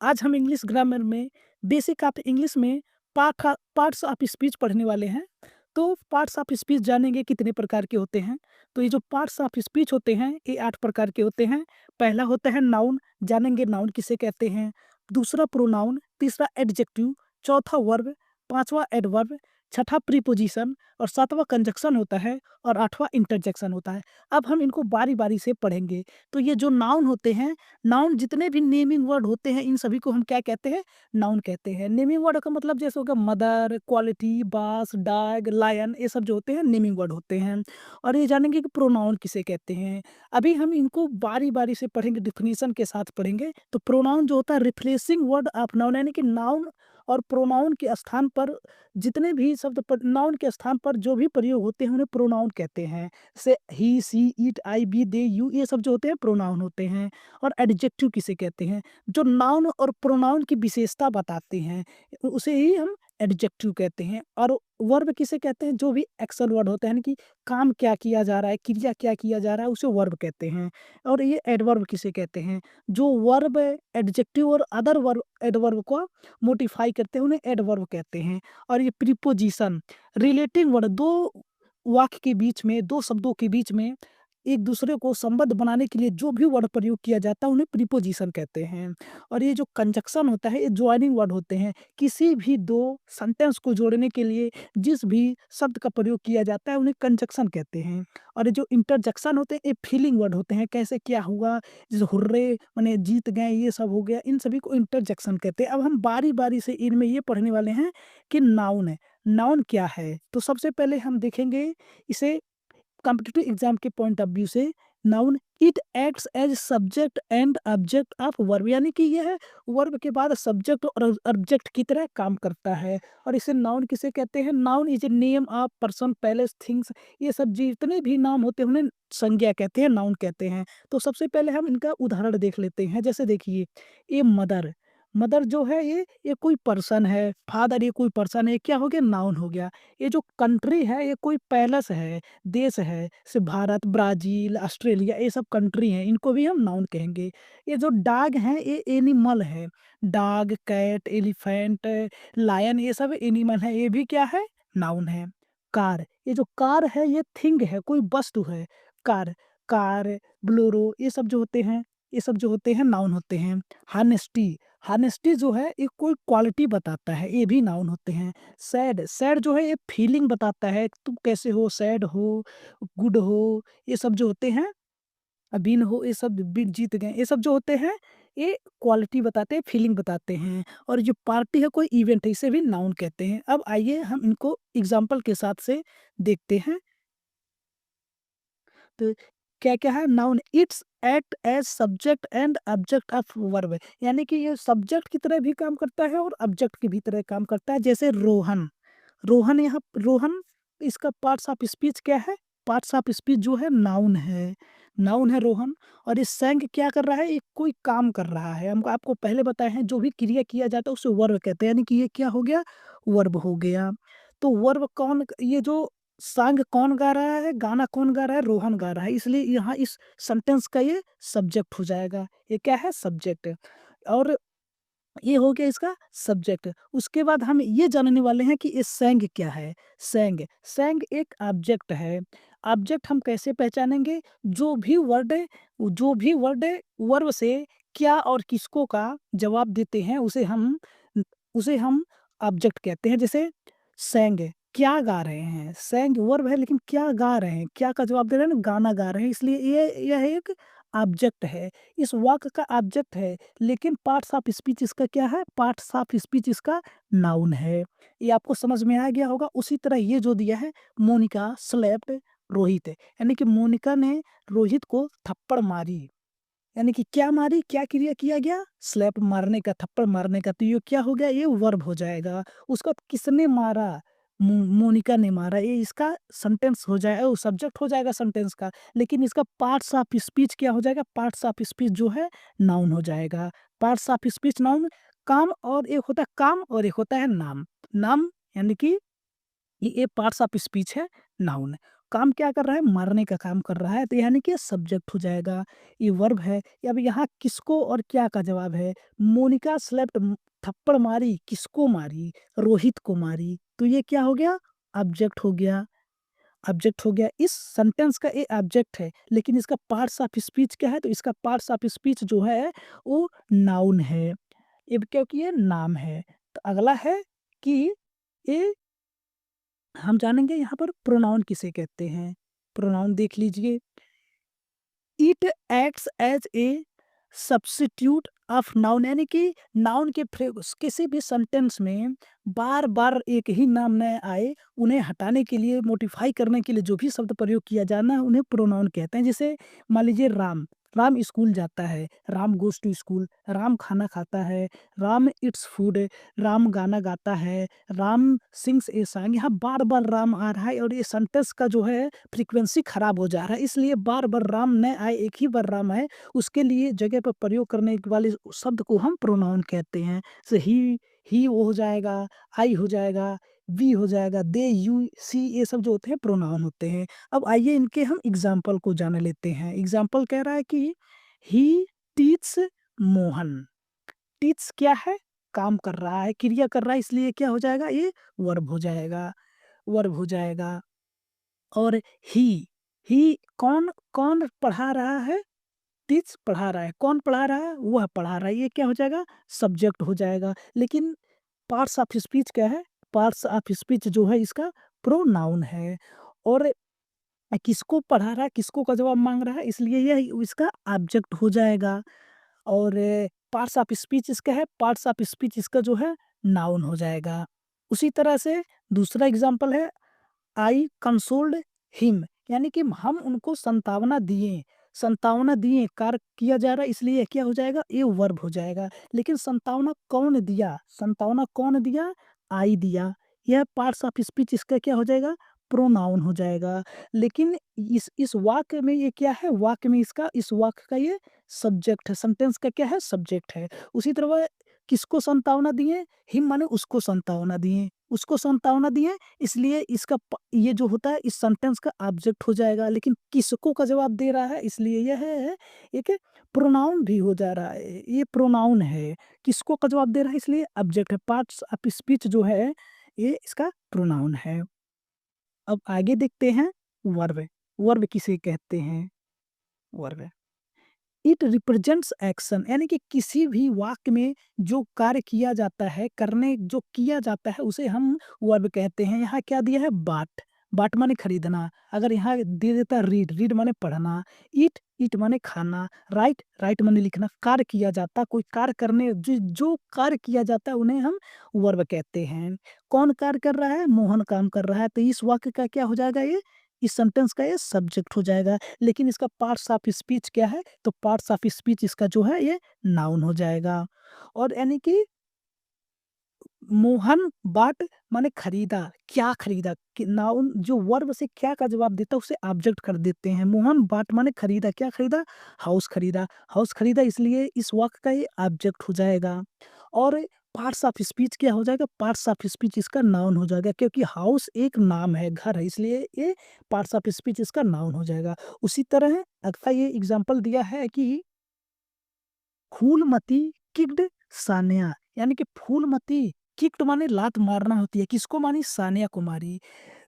आज हम English grammar में बेसिक ऑफ इंग्लिश में पार्ट्स ऑफ स्पीच पढ़ने वाले हैं। तो पार्ट्स ऑफ स्पीच जानेंगे कितने प्रकार के होते हैं। तो ये जो पार्ट्स ऑफ स्पीच होते हैं ये 8 प्रकार के होते हैं। पहला होता है नाउन, जानेंगे नाउन किसे कहते हैं। दूसरा प्रोनाउन, तीसरा एडजेक्टिव, चौथा वर्ब, पाँचवाँ एडवर्ब, छठा प्रीपोजिशन और सातवां कंजक्शन होता है और आठवां इंटरजेक्शन होता है। अब हम इनको बारी-बारी से पढ़ेंगे। तो ये जो नाउन होते हैं, नाउन जितने भी नेमिंग वर्ड होते हैं इन सभी को हम क्या कहते हैं? नाउन कहते हैं। नेमिंग वर्ड का मतलब जैसे हो गया मदर, क्वालिटी, बास, डॉग, लायन, ये सब जो होते हैं नेमिंग वर्ड होते हैं। और ये जानेंगे कि प्रोनाउन किसे कहते हैं। अभी हम इनको बारी-बारी से पढ़ेंगे, डेफिनिशन के साथ पढ़ेंगे। तो प्रोनाउन जो होता है रिप्लेसिंग वर्ड ऑफ नाउन, यानी कि नाउन और प्रोनाउन के स्थान पर जितने भी शब्द नाउन के स्थान पर जो भी प्रयोग होते हैं उन्हें प्रोनाउन कहते हैं। जैसे he, she, it, I, we, they, you, ये सब जो होते हैं प्रोनाउन होते हैं। और एडजेक्टिव किसे कहते हैं? जो नाउन और प्रोनाउन की विशेषता बताते हैं, उसे ही हम एडजेक्टिव कहते हैं। और वर्ब किसे कहते हैं? जो भी एक्शन वर्ड होता है, यानी कि काम क्या किया जा रहा है, क्रिया क्या किया जा रहा है, उसे वर्ब कहते हैं। और ये एडवर्ब किसे कहते हैं? जो वर्ब, एडजेक्टिव और अदर वर्ब एडवर्ब को मोडिफाई करते हैं उन्हें एडवर्ब कहते हैं। और ये प्रीपोजिशन, रिलेटिंग वर्ड, 2 वाक्य के बीच में, 2 शब्दों के बीच में एक दूसरे को संबद्ध बनाने के लिए जो भी वर्ड प्रयोग किया जाता है उन्हें प्रीपोजिशन कहते हैं। और ये जो कंजक्शन होता है ये जॉइनिंग वर्ड होते हैं। किसी भी 2 सेंटेंस को जोड़ने के लिए जिस भी शब्द का प्रयोग किया जाता है उन्हें कंजक्शन कहते हैं। और ये जो इंटरजेक्शन होते हैं ये फीलिंग वर्ड होते हैं। कैसे क्या हुआ, जैसे हुर्रे माने जीत गए, ये सब हो गया, इन सभी को इंटरजेक्शन कहते हैं। अब हम बारी-बारी से इनमें ये पढ़ने वाले हैं कि नाउन है। नाउन क्या है? तो सबसे पहले हम देखेंगे इसे कॉम्पिटिटिव एग्जाम के पॉइंट ऑफ व्यू से। Noun, it acts as subject and object of verb, यानी कि यह वर्ब के बाद सब्जेक्ट और ऑब्जेक्ट की तरह काम करता है। और इसे नाउन किसे कहते हैं? Noun is a name of person, place, things, ये सब जितने भी नाम होते हैं उन्हें संज्ञा कहते हैं, नाउन कहते हैं। तो सबसे पहले हम इनका उदाहरण देख लेते हैं। जैसे देखिए, ये मदर, मदर जो है ये कोई पर्सन है। फादर ये कोई पर्सन है, क्या हो गया? नाउन हो गया। ये जो कंट्री है ये कोई पैलेस है, देश है। जैसे भारत, ब्राज़ील, ऑस्ट्रेलिया, ये सब कंट्री हैं, इनको भी हम नाउन कहेंगे। ये जो डॉग हैं ये एनिमल है। डॉग, कैट, एलिफेंट, लायन, ये सब एनिमल है, ये भी क्या है? नाउन है। कार, ये जो कार है ये थिंग है, कोई वस्तु है। कार, कार, बोलेरो, ये सब जो होते हैं, ये सब जो होते हैं नाउन होते हैं। हॉनेस्टी, हॉनेस्टी जो है ये कोई क्वालिटी बताता है, ये भी नाउन होते हैं। सैड, सैड जो है ये फीलिंग बताता है, तुम कैसे हो, सैड हो, गुड हो, ये सब जो होते हैं, विन हो, ये सब विन, जीत गए, ये सब जो होते हैं ये क्वालिटी बताते हैं, फीलिंग बताते हैं। और जो पार्टी है, कोई इवेंट है, इसे भी नाउन कहते हैं। अब आइए हम इनको एग्जाम्पल के साथ से देखते हैं। तो क्या-क्या है? Noun, it's act as subject and object of verb, यानी कि ये सब्जेक्ट की तरह भी काम करता है और ऑब्जेक्ट की भी तरह काम करता है। जैसे रोहन, रोहन यहाँ रोहन, इसका पार्ट्स ऑफ स्पीच क्या है? पार्ट्स ऑफ स्पीच जो है नाउन है, नाउन है रोहन। और ये सेंग क्या कर रहा है? ये कोई काम कर रहा है। हम आपको पहले बताए हैं जो भी क्रिया किया जाता है उसे वर्ब कहते हैं, यानी कि ये क्या हो गया? वर्ब हो गया। तो वर्ब कौन, ये जो सॉन्ग कौन गा रहा है, गाना कौन गा रहा है? रोहन गा रहा है, इसलिए यहाँ इस सेंटेंस का ये सब्जेक्ट हो जाएगा। ये क्या है? सब्जेक्ट। और ये हो गया इसका सब्जेक्ट। उसके बाद हम ये जानने वाले हैं कि ये सैंग क्या है? सैंग, सैंग एक ऑब्जेक्ट है। ऑब्जेक्ट हम कैसे पहचानेंगे? जो भी वर्ड वर्ब से क्या और किसको का जवाब देते हैं उसे हम ऑब्जेक्ट कहते हैं। जैसे सैंग, क्या गा रहे हैं? सैंग वर्ब है लेकिन क्या गा रहे हैं? क्या का जवाब दे रहे हैं ना, गाना गा रहे हैं, इसलिए यह एक ऑब्जेक्ट है। इस वाक्य का ऑब्जेक्ट है, लेकिन पार्ट्स ऑफ स्पीच इसका क्या है? पार्ट्स ऑफ स्पीच इसका नाउन है। ये आपको समझ में आ गया होगा। उसी तरह ये जो दिया है, मोनिका स्लैप्ड रोहित, यानी कि मोनिका ने रोहित को थप्पड़ मारी। यानी कि क्या मारी? क्या क्रिया किया गया? स्लैप, मारने का, थप्पड़ मारने का। तो ये क्या हो गया? ये वर्ब हो जाएगा। उसका किसने मारा? मोनिका ने मारा। ये इसका सेंटेंस हो जाएगा, वो सब्जेक्ट हो जाएगा सेंटेंस का। लेकिन इसका पार्ट्स ऑफ स्पीच क्या हो जाएगा? पार्ट्स ऑफ स्पीच जो है नाउन हो जाएगा। Parts of speech noun. काम, और एक होता है काम और एक होता है नाम। नाम यानी कि ये पार्ट्स ऑफ स्पीच है, नाउन। काम क्या कर रहा है? मारने का काम कर रहा है, तो यानी कि सब्जेक्ट हो जाएगा। ये वर्ब है। अब यहाँ किसको और क्या का जवाब है। मोनिका स्लेप्ट थप्पड़ मारी, किसको मारी? रोहित को मारी। तो ये क्या हो गया? ऑब्जेक्ट हो गया। ऑब्जेक्ट हो गया। इस सेंटेंस का ये ऑब्जेक्ट है, लेकिन इसका पार्ट्स ऑफ स्पीच क्या है? तो इसका पार्ट्स ऑफ स्पीच जो है वो नाउन है। अब क्योंकि ये नाम है, तो अगला है कि ये हम जानेंगे यहाँ पर प्रोनाउन किसे कहते हैं। प्रोनाउन देख लीजिए। It acts as a substitute of noun, यानी कि नाउन के फ्रेज किसी भी सेंटेंस में बार बार एक ही नाम न आए, उन्हें हटाने के लिए, मोडिफाई करने के लिए जो भी शब्द प्रयोग किया जाना है, उन्हें प्रोनाउन कहते हैं। जैसे मान लीजिए राम, राम स्कूल जाता है, Ram goes to school, Ram खाना खाता है, राम इट्स फूड, राम गाना गाता है, राम सिंग्स ए सॉन्ग। यहाँ बार बार राम आ रहा है और ये सेंटेंस का जो है फ्रीक्वेंसी खराब हो जा रहा है, इसलिए बार बार राम न आए, एक ही बार राम आए, उसके लिए जगह पर प्रयोग करने वाले शब्द को हम प्रोनाउन कहते हैं। जैसे ही वो हो जाएगा, आई हो जाएगा, वी हो जाएगा, दे, यू, सी, ये सब जो होते हैं प्रोनाउन होते हैं। अब आइए इनके हम एग्जाम्पल को जान लेते हैं। एग्जाम्पल कह रहा है कि ही टीच मोहन। टीच क्या है? काम कर रहा है, क्रिया कर रहा है, इसलिए क्या हो जाएगा? ये वर्ब हो जाएगा। वर्ब हो जाएगा। और ही कौन कौन पढ़ा रहा है? टीच पढ़ा रहा है। कौन पढ़ा रहा है? वह पढ़ा रहा है। ये क्या हो जाएगा? सब्जेक्ट हो जाएगा। लेकिन पार्ट्स ऑफ स्पीच क्या है? पार्ट्स ऑफ स्पीच जो है इसका प्रोनाउन है। और किसको पढ़ा रहा है, किसको का जवाब माँग रहा है, इसलिए यह इसका ऑब्जेक्ट हो जाएगा। और पार्ट्स ऑफ स्पीच इसका है, पार्ट्स ऑफ स्पीच इसका जो है नाउन हो जाएगा। उसी तरह से दूसरा एग्ज़ाम्पल है आई कंसोल्ड हिम, यानी कि हम उनको सांत्वना दिए। सांत्वना दिए, कार्य किया जा रहा है, इसलिए ये क्या हो जाएगा? ये वर्ब हो जाएगा। लेकिन सांत्वना कौन दिया? सांत्वना कौन दिया? आई दिया। यह पार्ट्स ऑफ स्पीच इसका क्या हो जाएगा? प्रोनाउन हो जाएगा। लेकिन इस वाक्य में ये क्या है? वाक्य में इसका, इस वाक्य का ये सब्जेक्ट है। सेंटेंस का क्या है? सब्जेक्ट है। उसी तरह किसको सांत्वना दिए? हिम माने उसको सांत्वना दिए। उसको सांत्वना दिए, इसलिए इसका ये जो होता है इस सेंटेंस का ऑब्जेक्ट हो जाएगा। लेकिन किसको का जवाब दे रहा है, इसलिए यह है एक प्रोनाउन भी हो जा रहा है। ये प्रोनाउन है। किसको का जवाब दे रहा है, इसलिए ऑब्जेक्ट है। पार्ट्स ऑफ स्पीच जो है ये इसका प्रोनाउन है। अब आगे देखते हैं वर्ब। वर्ब किसे कहते हैं? वर्ब इट रिप्रेजेंट्स एक्शन, यानी कि किसी भी वाक्य में जो कार्य किया जाता है, करने जो किया जाता है, उसे हम वर्ब कहते हैं। यहाँ क्या दिया है? बाट। बाट माने खरीदना। अगर यहाँ दे देता रीड, रीड माने पढ़ना। ईट, ईट माने खाना। राइट, राइट माने लिखना। कार्य किया जाता, कोई कार्य करने, जो कार्य किया जाता है उन्हें हम वर्ब कहते हैं। कौन कार्य कर रहा है? मोहन काम कर रहा है, तो इस वाक्य का क्या हो जाएगा? ये इस सेंटेंस का ये सब्जेक्ट हो जाएगा। लेकिन इसका पार्ट्स ऑफ स्पीच क्या है? तो पार्ट्स ऑफ स्पीच इसका जो है ये नाउन हो जाएगा। और यानी कि मोहन बाट माने खरीदा। क्या खरीदा? कि नाउन जो वर्ब से क्या का जवाब देता है उसे ऑब्जेक्ट कर देते हैं। मोहन बाट माने खरीदा। क्या खरीदा? हाउस खरीदा। हाउस खरीदा, इसलिए इस वाक्य का ये ऑब्जेक्ट हो जाएगा। और पार्ट्स ऑफ स्पीच क्या हो जाएगा? पार्ट्स ऑफ स्पीच इसका नाउन हो जाएगा, क्योंकि हाउस एक नाम है, घर है, इसलिए ये पार्ट्स ऑफ स्पीच इसका नाउन हो जाएगा। उसी तरह अगला ये एग्जांपल दिया है कि फूलमती किक्ड सान्या, यानी कि फूलमती किक्ड माने लात मारना होती है। किसको मारी? सान्या को मारी।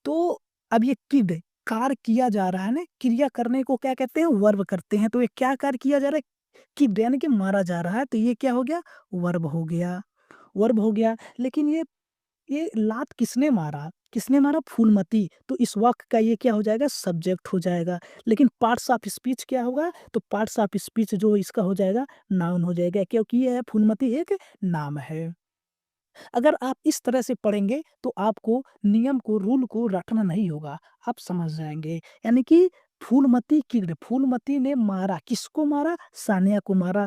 तो अब ये किड कार्य किया जा रहा है ना, क्रिया करने को क्या कहते हैं? वर्ब करते हैं। तो ये क्या कार्य किया जा रहा है? किड यानी कि मारा जा रहा है, तो ये क्या हो गया? वर्ब हो गया। वर्ब हो गया। लेकिन ये लात किसने मारा? किसने मारा? फूलमती। तो इस वाक्य का ये क्या हो जाएगा? सब्जेक्ट हो जाएगा। लेकिन पार्ट्स ऑफ स्पीच क्या होगा? तो पार्ट्स ऑफ स्पीच जो इसका हो जाएगा नाउन हो जाएगा, क्योंकि यह फूलमती एक नाम है। अगर आप इस तरह से पढ़ेंगे तो आपको नियम को, रूल को रटना नहीं होगा, आप समझ जाएँगे। यानी कि फूलमती किड, फूलमती ने मारा, किसको मारा? सान्या को मारा।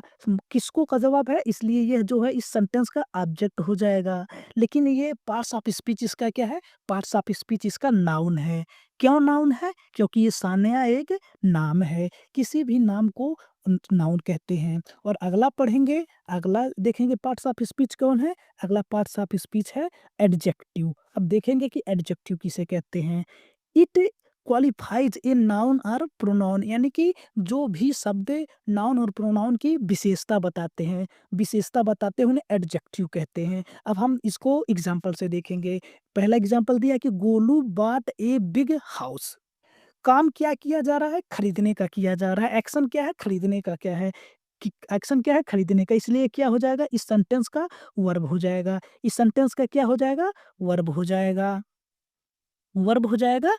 किसको का जवाब है, इसलिए यह जो है इस सेंटेंस का ऑब्जेक्ट हो जाएगा। लेकिन ये पार्ट्स ऑफ स्पीच इसका क्या है? पार्ट्स ऑफ स्पीच इसका नाउन है। क्यों नाउन है? क्योंकि ये सान्या एक नाम है। किसी भी नाम को नाउन कहते हैं। और अगला पढ़ेंगे, अगला देखेंगे पार्ट्स ऑफ स्पीच कौन है? अगला पार्ट्स ऑफ स्पीच है एडजेक्टिव। अब देखेंगे कि एडजेक्टिव किसे कहते हैं। इट क्वालिफाइज ए नाउन और प्रोनाउन, यानी कि जो भी शब्द नाउन और प्रोनाउन की विशेषता बताते हैं, विशेषता बताते हैं, उन्हें एडजेक्टिव कहते हैं। अब हम इसको एग्जाम्पल से देखेंगे। पहला एग्जाम्पल दिया कि Golu bot a big house. काम क्या किया जा रहा है? खरीदने का किया जा रहा है। एक्शन क्या है? खरीदने का क्या है? कि एक्शन क्या है? खरीदने का। इसलिए क्या हो जाएगा? इस सेंटेंस का वर्ब हो जाएगा। इस सेंटेंस का क्या हो जाएगा? वर्ब हो जाएगा। वर्ब हो जाएगा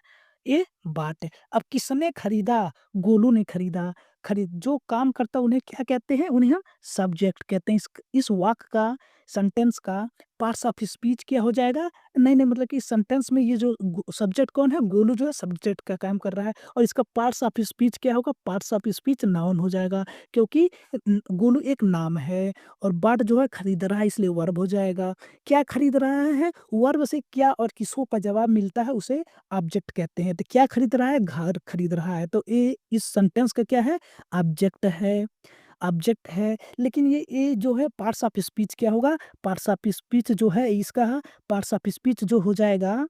ए बात। अब किसने खरीदा? गोलू ने खरीदा। जो काम करता है उन्हें क्या कहते हैं? उन्हें हम सब्जेक्ट कहते हैं। इस वाक्य का, सेंटेंस का पार्ट्स ऑफ स्पीच क्या हो जाएगा? नहीं, मतलब कि इस सेंटेंस में ये जो सब्जेक्ट कौन है? गोलू जो है सब्जेक्ट का काम कर रहा है, और इसका पार्ट्स ऑफ स्पीच क्या होगा? पार्ट्स ऑफ स्पीच नाउन हो जाएगा, क्योंकि गोलू एक नाम है और बाट जो है खरीद रहा है, इसलिए वर्ब हो जाएगा। क्या खरीद रहा है? वर्ब से क्या और किसको का जवाब मिलता है उसे ऑब्जेक्ट कहते हैं। तो क्या खरीद रहा है? घर खरीद रहा है। तो ये इस सेंटेंस का क्या है? ऑब्जेक्ट है। ऑब्जेक्ट है। लेकिन ये जो है पार्ट्स ऑफ स्पीच क्या होगा? पार्ट्स ऑफ स्पीच जो है इसका पार्ट्स ऑफ स्पीच जो हो जाएगा,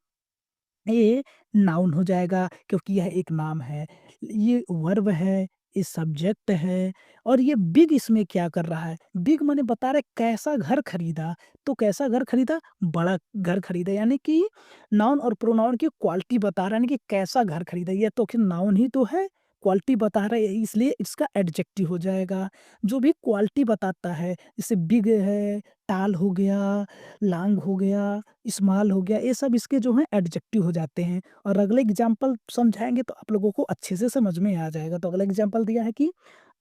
ये नाउन हो जाएगा, क्योंकि यह एक नाम है। ये वर्ब है, ये सब्जेक्ट है, और ये बिग इसमें क्या कर रहा है? बिग माने बता रहे कैसा घर खरीदा। तो कैसा घर खरीदा? बड़ा घर खरीदा, यानी कि नाउन और प्रोनाउन की क्वालिटी बता रहा है, यानी कि कैसा घर खरीदा। ये तो फिर नाउन ही तो है, क्वालिटी बता रहा है, इसलिए इसका एडजेक्टिव हो जाएगा। जो भी क्वालिटी बताता है, जैसे बिग है, टाल हो गया, लांग हो गया, स्मॉल हो गया, ये सब इसके जो हैं एडजेक्टिव हो जाते हैं। और अगले एग्जाम्पल समझाएँगे तो आप लोगों को अच्छे से समझ में आ जाएगा। तो अगला एग्जाम्पल दिया है कि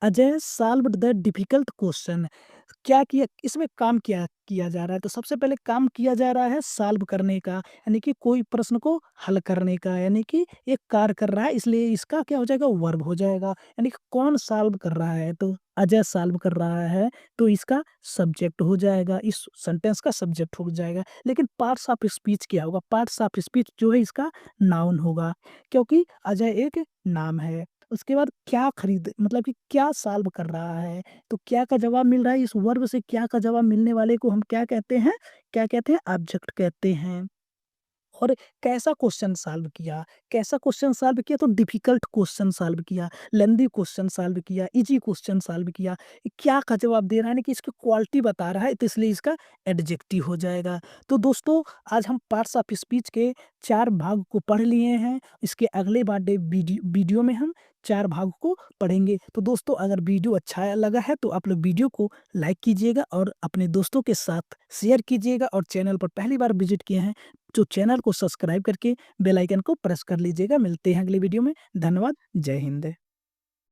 Ajay solved the difficult question. क्या किया? इसमें काम क्या किया जा रहा है? तो सबसे पहले काम किया जा रहा है सॉल्व करने का, यानी कि कोई प्रश्न को हल करने का, यानी कि एक कार्य कर रहा है, इसलिए इसका क्या हो जाएगा? वर्ब हो जाएगा। यानी कि कौन सॉल्व कर रहा है? तो अजय सॉल्व कर रहा है, तो इसका सब्जेक्ट हो जाएगा, इस सेंटेंस का सब्जेक्ट हो जाएगा। लेकिन पार्ट्स ऑफ स्पीच क्या होगा? पार्ट्स ऑफ स्पीच जो है इसका नाउन होगा, क्योंकि अजय एक नाम है। उसके बाद क्या खरीद, मतलब कि क्या सॉल्व कर रहा है? तो क्या का जवाब मिल रहा है, इस वर्ब से क्या का जवाब मिलने वाले को हम क्या कहते हैं? क्या कहते हैं? ऑब्जेक्ट कहते हैं। और कैसा क्वेश्चन सॉल्व किया? कैसा क्वेश्चन सॉल्व किया? तो डिफिकल्ट क्वेश्चन सॉल्व किया, लेंथी क्वेश्चन सॉल्व किया, ईज़ी क्वेश्चन सॉल्व किया। क्या का जवाब दे रहा है ना, कि इसकी क्वालिटी बता रहा है, तो इसलिए इसका एडजेक्टिव हो जाएगा। तो दोस्तों, आज हम पार्ट्स ऑफ स्पीच के 4 भाग को पढ़ लिए हैं। इसके अगले वाले वीडियो में हम 4 भाग को पढ़ेंगे। तो दोस्तों, अगर वीडियो अच्छा लगा है तो आप लोग वीडियो को लाइक कीजिएगा और अपने दोस्तों के साथ शेयर कीजिएगा, और चैनल पर पहली बार विजिट किए हैं तो चैनल को सब्सक्राइब करके बेल आइकन को प्रेस कर लीजिएगा। मिलते हैं अगली वीडियो में। धन्यवाद। जय हिंद।